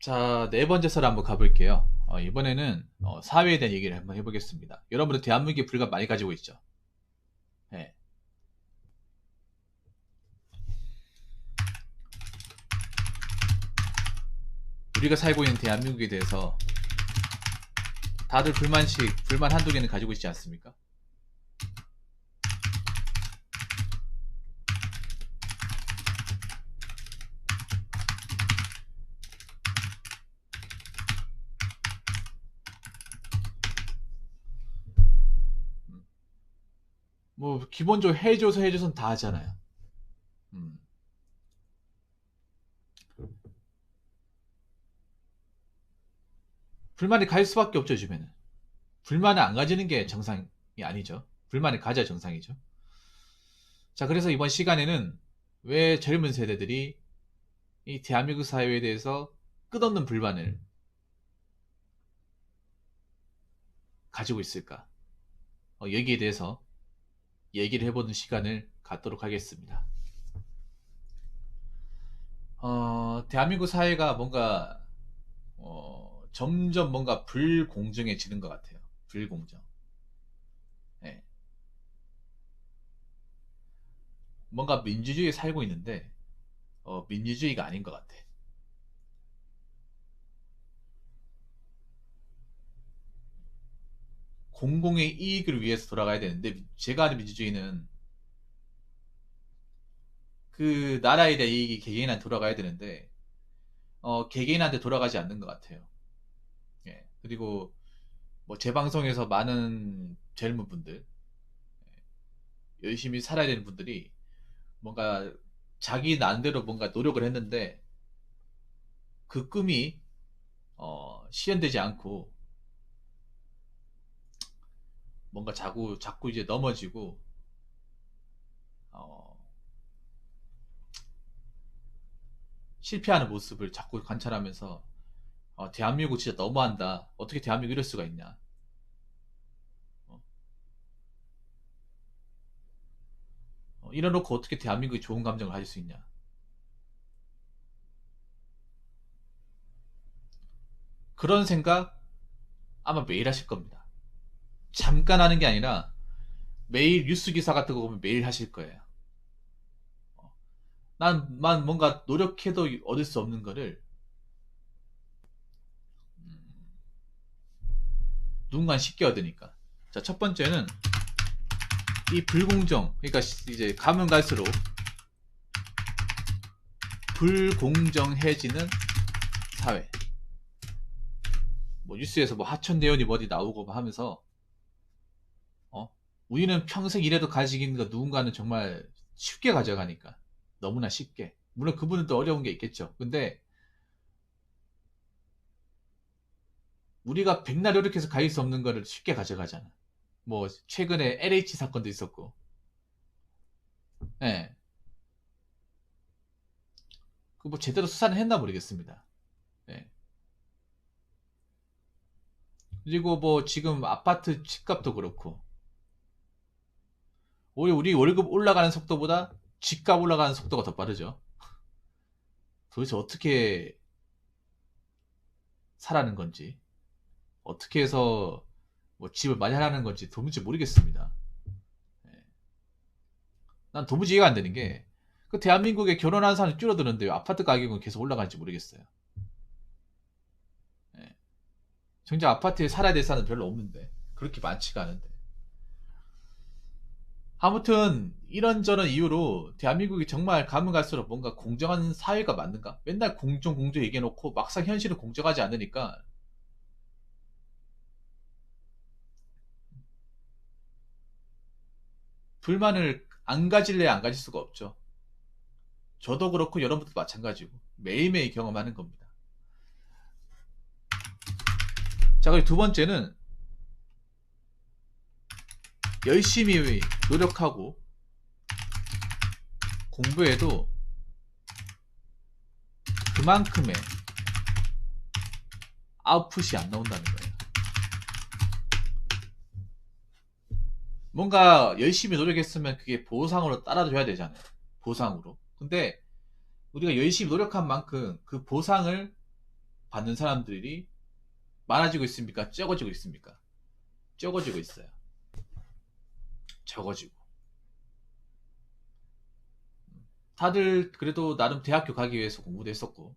자, 네 번째 설 한번 가볼게요. 이번에는 사회에 대한 얘기를 한번 해보겠습니다. 여러분들 대한민국에 불과 많이 가지고 있죠. 예. 우리가 살고 있는 대한민국에 대해서 다들 불만 한두 개는 가지고 있지 않습니까? 음. 뭐 기본적으로 해줘서는 다 하잖아요. 음. 불만이 갈 수밖에 없죠, 요즘에는. 불만을 안 가지는 게 정상이 아니죠. 불만을 가져야 정상이죠. 자, 그래서 이번 시간에는 왜 젊은 세대들이 이 대한민국 사회에 대해서 끝없는 불만을 가지고 있을까? 여기에 대해서 얘기를 해보는 시간을 갖도록 하겠습니다. 대한민국 사회가 뭔가 점점 뭔가 불공정해지는 것 같아요. 불공정. 네. 뭔가 민주주의에 살고 있는데 민주주의가 아닌 것 같아. 공공의 이익을 위해서 돌아가야 되는데 제가 아는 민주주의는 그 나라에 대한 이익이 개개인한테 돌아가야 되는데 개개인한테 돌아가지 않는 것 같아요. 예. 그리고 뭐 제 방송에서 많은 젊은 분들 열심히 살아야 되는 분들이 뭔가 자기 나름대로 뭔가 노력을 했는데 그 꿈이 실현되지 않고 뭔가 자꾸 이제 넘어지고 어, 실패하는 모습을 자꾸 관찰하면서 대한민국 진짜 너무한다. 어떻게 대한민국 이럴 수가 있냐. 어, 이래놓고 어떻게 대한민국이 좋은 감정을 가질 수 있냐. 그런 생각 아마 매일 하실 겁니다. 잠깐 하는 게 아니라 매일 뉴스 기사 같은 거 보면 매일 하실 거예요. 난 뭔가 노력해도 얻을 수 없는 거를 음, 누군가 쉽게 얻으니까. 자, 첫 번째는 이 불공정, 그러니까 이제 가면 갈수록 불공정해지는 사회. 뭐 뉴스에서 뭐 하천대원이 뭐 어디 나오고 뭐 하면서 어? 우리는 평생 이래도 가지기는 거 누군가는 정말 쉽게 가져가니까. 너무나 쉽게. 물론 그분은 또 어려운 게 있겠죠. 근데 우리가 백날 노력해서 가질 수 없는 거를 쉽게 가져가잖아. 뭐 최근에 LH 사건도 있었고. 예. 그 뭐 제대로 수사는 했나 모르겠습니다. 예. 그리고 뭐 지금 아파트 집값도 그렇고 오히려 우리 월급 올라가는 속도보다 집값 올라가는 속도가 더 빠르죠. 도대체 어떻게 사라는 건지, 어떻게 해서 뭐 집을 마련하는 건지 도무지 모르겠습니다. 예. 난 도무지 이해가 안 되는 게, 그 대한민국에 결혼하는 사람이 줄어드는데 왜 아파트 가격은 계속 올라가는지 모르겠어요. 예. 정작 아파트에 살아야 될 사람은 별로 없는데, 그렇게 많지가 않은데. 아무튼 이런저런 이유로 대한민국이 정말 가면 갈수록 뭔가 공정한 사회가 맞는가? 맨날 공정 얘기해놓고 막상 현실은 공정하지 않으니까 불만을 안 가질래야 안 가질 수가 없죠. 저도 그렇고 여러분들도 마찬가지고 매일매일 경험하는 겁니다. 자, 그리고 두 번째는 열심히 노력하고 공부해도 그만큼의 아웃풋이 안 나온다는 거예요. 뭔가 열심히 노력했으면 그게 보상으로 따라줘야 되잖아요. 보상으로. 근데 우리가 열심히 노력한 만큼 그 보상을 받는 사람들이 많아지고 있습니까? 적어지고 있습니까? 적어지고 있어요. 적어지고. 다들 그래도 나름 대학교 가기 위해서 공부도 했었고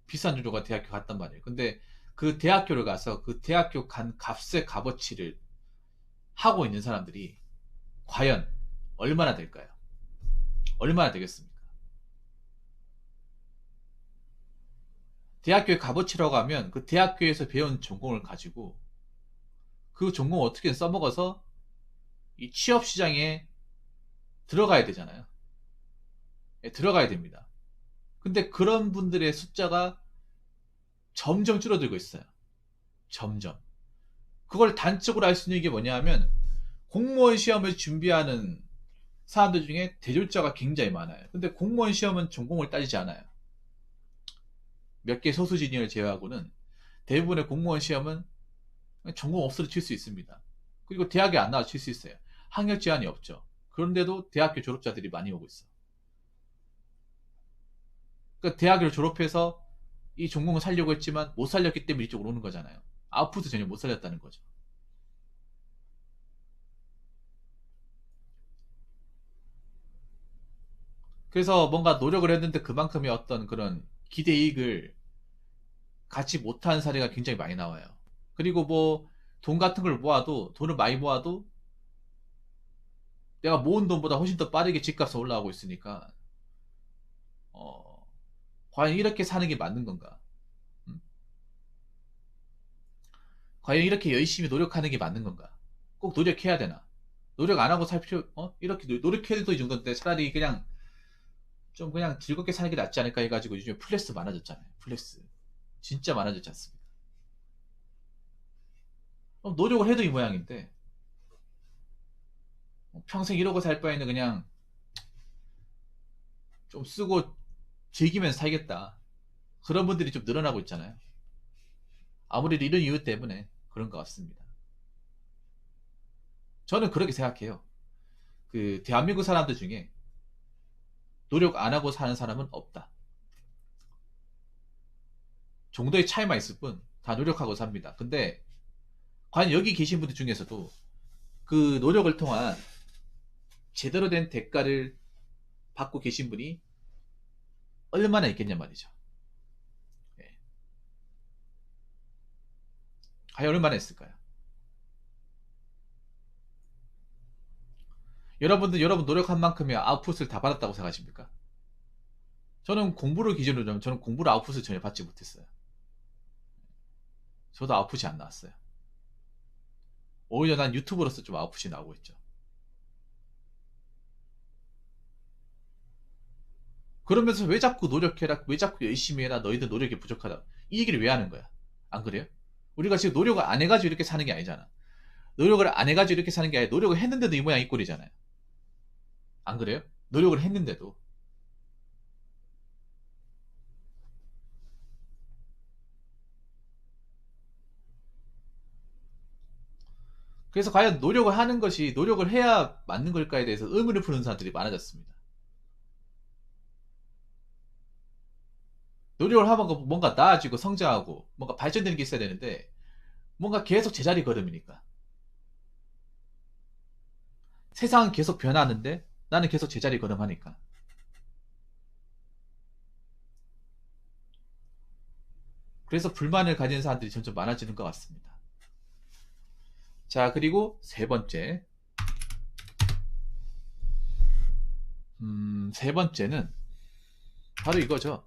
비싼 유료가 대학교 갔단 말이에요. 근데 그 대학교를 가서 그 대학교 간 값의 값어치를 하고 있는 사람들이 과연 얼마나 될까요? 얼마나 되겠습니까? 대학교의 값어치라고 하면 그 대학교에서 배운 전공을 가지고 그 전공을 어떻게 써먹어서 이 취업 시장에 들어가야 되잖아요. 예, 들어가야 됩니다. 근데 그런 분들의 숫자가 점점 줄어들고 있어요. 점점. 그걸 단적으로 알 수 있는 게 뭐냐 하면 공무원 시험을 준비하는 사람들 중에 대졸자가 굉장히 많아요. 근데 공무원 시험은 전공을 따지지 않아요. 몇 개 소수 진영을 제외하고는 대부분의 공무원 시험은 전공 없어도 칠 수 있습니다. 그리고 대학에 안 나와도 칠 수 있어요. 학력 제한이 없죠. 그런데도 대학교 졸업자들이 많이 오고 있어. 그러니까 대학을 졸업해서 이 전공을 살려고 했지만 못 살렸기 때문에 이쪽으로 오는 거잖아요. 아웃풋을 전혀 못 살렸다는 거죠. 그래서 뭔가 노력을 했는데 그만큼의 어떤 그런 기대 이익을 갖지 못한 사례가 굉장히 많이 나와요. 그리고 뭐 돈 같은 걸 모아도 돈을 많이 모아도 내가 모은 돈보다 훨씬 더 빠르게 집값이 올라가고 있으니까 어, 과연 이렇게 사는 게 맞는 건가? 음? 과연 이렇게 열심히 노력하는 게 맞는 건가? 꼭 노력해야 되나? 노력 안 하고 살 필요, 이렇게 노력해도 이 정도인데 차라리 그냥 좀 그냥 즐겁게 사는 게 낫지 않을까 해가지고 요즘에 플렉스 많아졌잖아요. 플렉스. 진짜 많아졌지 않습니까? 노력을 해도 이 모양인데 평생 이러고 살 바에는 그냥 좀 쓰고 즐기면서 살겠다. 그런 분들이 좀 늘어나고 있잖아요. 아무래도 이런 이유 때문에 그런 것 같습니다. 저는 그렇게 생각해요. 그 대한민국 사람들 중에 노력 안 하고 사는 사람은 없다. 정도의 차이만 있을 뿐 다 노력하고 삽니다. 근데 과연 여기 계신 분들 중에서도 그 노력을 통한 제대로 된 대가를 받고 계신 분이 얼마나 있겠냐 말이죠. 예. 과연 얼마나 있을까요? 여러분 노력한 만큼의 아웃풋을 다 받았다고 생각하십니까? 저는 공부를 기준으로 하면 저는 공부를 아웃풋을 전혀 받지 못했어요. 저도 아웃풋이 안 나왔어요. 오히려 난 유튜브로서 좀 아웃풋이 나오고 있죠. 그러면서 왜 자꾸 노력해라, 왜 자꾸 열심히 해라, 너희들 노력이 부족하다. 이 얘기를 왜 하는 거야? 안 그래요? 우리가 지금 노력을 안 해가지고 이렇게 사는 게 아니잖아. 노력을 안 해가지고 이렇게 사는 게 아니라 노력을 했는데도 이 모양 이 꼴이잖아요. 안 그래요? 노력을 했는데도. 그래서 과연 노력을 하는 것이 노력을 해야 맞는 걸까에 대해서 의문을 푸는 사람들이 많아졌습니다. 노력을 하면 뭔가 나아지고 성장하고 뭔가 발전되는 게 있어야 되는데 뭔가 계속 제자리 걸음이니까. 세상은 계속 변하는데 나는 계속 제자리 걸음하니까. 그래서 불만을 가진 사람들이 점점 많아지는 것 같습니다. 자, 그리고 세 번째. 세 번째는 바로 이거죠.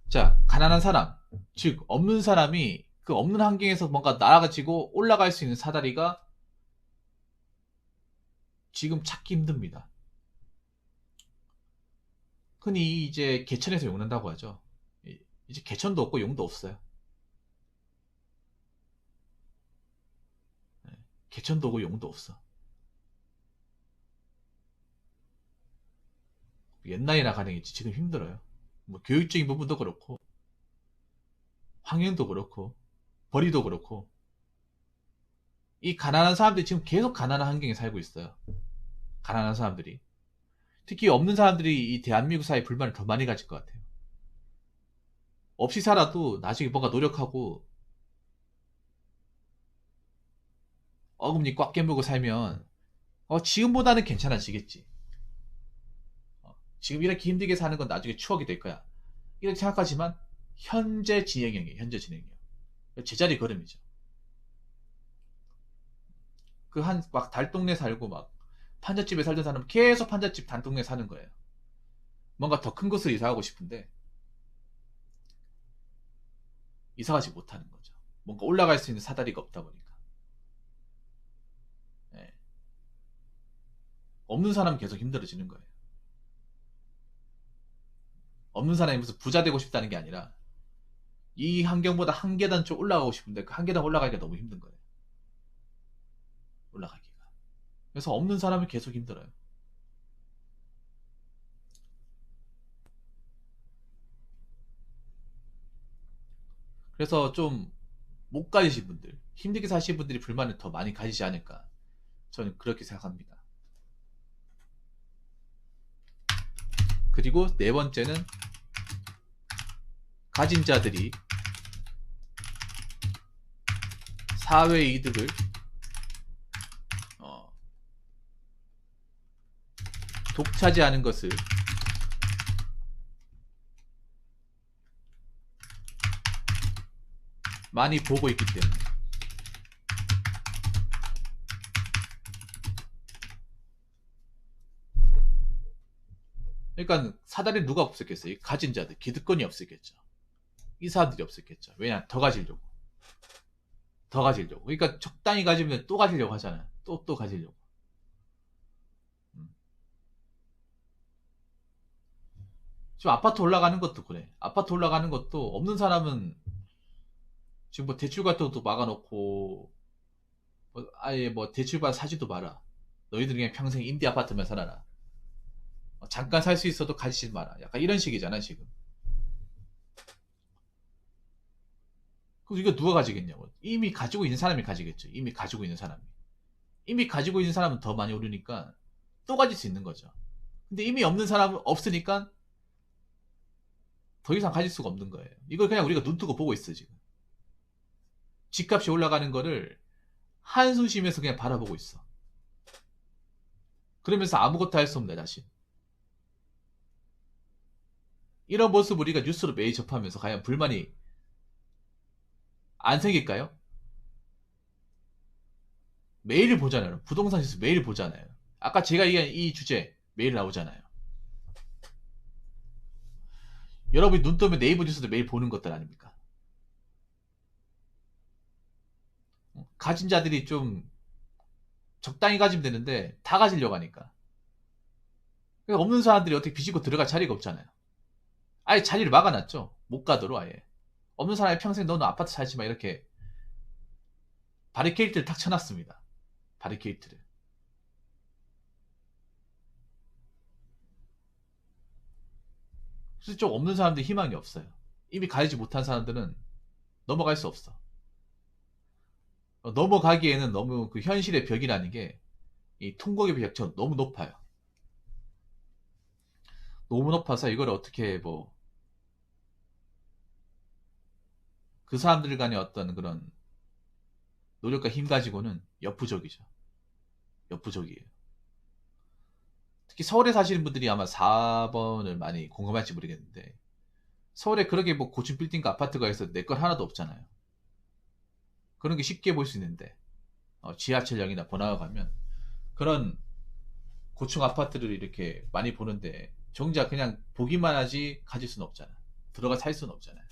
자, 가난한 사람, 즉 없는 사람이 그 없는 환경에서 뭔가 나아가지고 올라갈 수 있는 사다리가 지금 찾기 힘듭니다. 흔히 이제 개천에서 용난다고 하죠. 이제 개천도 없고 용도 없어요. 네, 개천도 없고 용도 없어. 옛날이나 가능했지 지금 힘들어요. 뭐 교육적인 부분도 그렇고 환경도 그렇고 벌이도 그렇고 이 가난한 사람들이 지금 계속 가난한 환경에 살고 있어요. 가난한 사람들이. 특히 없는 사람들이 이 대한민국 사회에 불만을 더 많이 가질 것 같아요. 없이 살아도 나중에 뭔가 노력하고 어금니 꽉 깨물고 살면 지금보다는 괜찮아지겠지. 지금 이렇게 힘들게 사는 건 나중에 추억이 될 거야. 이렇게 생각하지만 현재 진행형이에요. 현재 진행형. 제자리 걸음이죠. 그 막 달동네 살고 막 판잣집에 살던 사람은 계속 판잣집 단동네 사는 거예요. 뭔가 더 큰 곳을 이사하고 싶은데 이사가지 못하는 거죠. 뭔가 올라갈 수 있는 사다리가 없다 보니까. 예. 없는 사람은 계속 힘들어지는 거예요. 없는 사람이 무슨 부자 되고 싶다는 게 아니라 이 환경보다 한 계단 좀 올라가고 싶은데 그 한 계단 올라가기가 너무 힘든 거예요. 올라가기가. 그래서 없는 사람은 계속 힘들어요. 그래서 좀 못 가지신 분들, 힘들게 사시는 분들이 불만을 더 많이 가지지 않을까. 저는 그렇게 생각합니다. 그리고 네 번째는 가진 자들이 사회 이득을 독차지하는 것을 많이 보고 있기 때문에. 그러니까 사다리 누가 없었겠어요? 가진 자들, 기득권이 없었겠죠. 이 사람들이 없었겠죠. 왜냐? 더 가지려고. 더 가지려고. 그러니까 적당히 가지면 또 가지려고 하잖아요. 또 가지려고. 지금 아파트 올라가는 것도 그래. 아파트 올라가는 것도 없는 사람은 지금 뭐 대출 같은 것도 막아놓고 아예 뭐 대출받아 사지도 마라. 너희들 그냥 평생 임대 아파트만 살아라. 잠깐 살 수 있어도 가지지 마라. 약간 이런 식이잖아 지금. 그럼 이거 누가 가지겠냐고. 이미 가지고 있는 사람이 가지겠죠. 이미 가지고 있는 사람이. 이미 가지고 있는 사람은 더 많이 오르니까 또 가질 수 있는 거죠. 근데 이미 없는 사람은 없으니까 더 이상 가질 수가 없는 거예요. 이걸 그냥 우리가 눈 뜨고 보고 있어 지금. 집값이 올라가는 거를 한숨 쉬면서 그냥 바라보고 있어. 그러면서 아무것도 할 수 없는 나 자신. 이런 모습 우리가 뉴스로 매일 접하면서 과연 불만이 안 생길까요? 매일 보잖아요. 부동산 지수 매일 보잖아요. 아까 제가 얘기한 이 주제 매일 나오잖아요. 여러분이 눈 뜨면 네이버 뉴스도 매일 보는 것들 아닙니까? 가진 자들이 좀 적당히 가지면 되는데 다 가지려고 하니까. 그러니까 없는 사람들이 어떻게 비집고 들어갈 자리가 없잖아요. 아예 자리를 막아놨죠. 못 가도록 아예. 없는 사람이 평생 너는 아파트 살지 마 이렇게 바리케이트를 탁 쳐놨습니다. 바리케이트를. 그래서 좀 없는 사람들이 희망이 없어요. 이미 가지 못한 사람들은 넘어갈 수 없어. 넘어가기에는 너무 그 현실의 벽이라는 게 이 통곡의 벽처럼 너무 높아요. 너무 높아서 이걸 어떻게 뭐 그 사람들 간의 어떤 그런 노력과 힘 가지고는 역부족이죠. 역부족이에요. 특히 서울에 사시는 분들이 아마 4번을 많이 공감할지 모르겠는데 서울에 그렇게 뭐 고층 빌딩과 아파트가 있어도 내 것 하나도 없잖아요. 그런 게 쉽게 볼 수 있는데 지하철역이나 번화가 가면 그런 고층 아파트를 이렇게 많이 보는데 정작 그냥 보기만 하지 가질 수는 없잖아. 들어가 살 수는 없잖아요.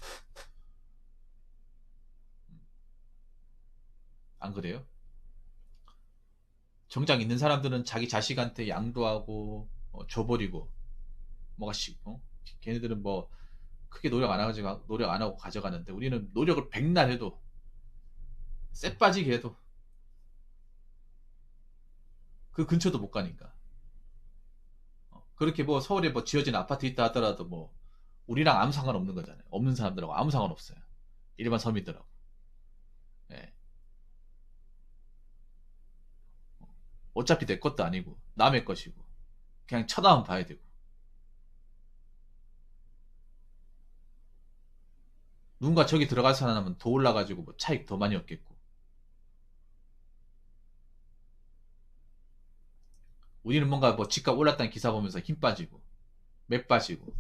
안 그래요? 정작 있는 사람들은 자기 자식한테 양도하고 줘버리고 뭐가 걔네들은 뭐 크게 노력 안 하고 가져가는데 우리는 노력을 백날 해도 쎄 빠지게 해도 그 근처도 못 가니까 그렇게 뭐 서울에 뭐 지어진 아파트 있다 하더라도 뭐 우리랑 아무 상관없는 거잖아요. 없는 사람들하고 아무 상관없어요. 일반 서민들하고. 예. 어차피 내 것도 아니고 남의 것이고 그냥 쳐다만 봐야 되고 누군가 저기 들어갈 사람은 더 올라가지고 뭐 차익 더 많이 얻겠고 우리는 뭔가 뭐 집값 올랐다는 기사 보면서 힘 빠지고 맥 빠지고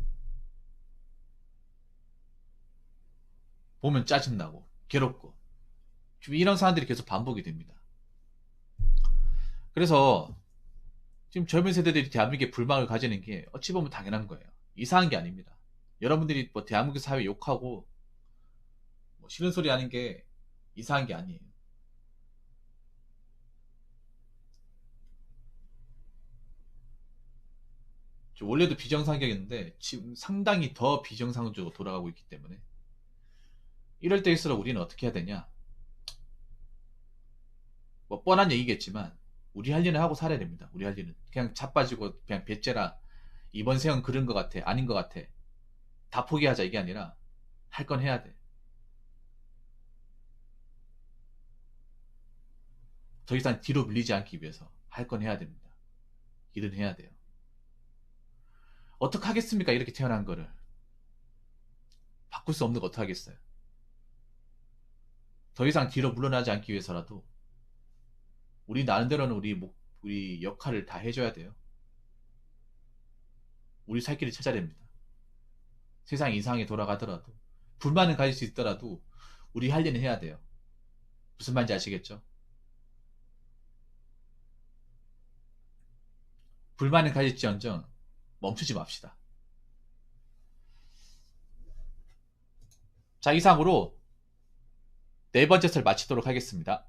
보면 짜증나고 괴롭고 지금 이런 사람들이 계속 반복이 됩니다. 그래서 지금 젊은 세대들이 대한민국에 불만을 가지는 게 어찌 보면 당연한 거예요. 이상한 게 아닙니다. 여러분들이 뭐 대한민국 사회 욕하고 뭐 싫은 소리 하는 게 이상한 게 아니에요. 원래도 비정상적이었는데 지금 상당히 더 비정상적으로 돌아가고 있기 때문에 이럴 때일수록 우리는 어떻게 해야 되냐? 뭐 뻔한 얘기겠지만 우리 할 일은 하고 살아야 됩니다. 우리 할 일은 그냥 자빠지고 그냥 배째라 이번 생은 그런 것 같아 아닌 것 같아 다 포기하자 이게 아니라 할 건 해야 돼. 더 이상 뒤로 밀리지 않기 위해서 할 건 해야 됩니다. 일은 해야 돼요. 어떻게 하겠습니까? 이렇게 태어난 거를 바꿀 수 없는 거 어떻게 하겠어요? 더 이상 뒤로 물러나지 않기 위해서라도 우리 나름대로는 우리 역할을 다 해줘야 돼요. 우리 살 길을 찾아야 됩니다. 세상이 이상하게 돌아가더라도 불만은 가질 수 있더라도 우리 할 일은 해야 돼요. 무슨 말인지 아시겠죠? 불만은 가질지언정 멈추지 맙시다. 자, 이상으로 네 번째 설 마치도록 하겠습니다.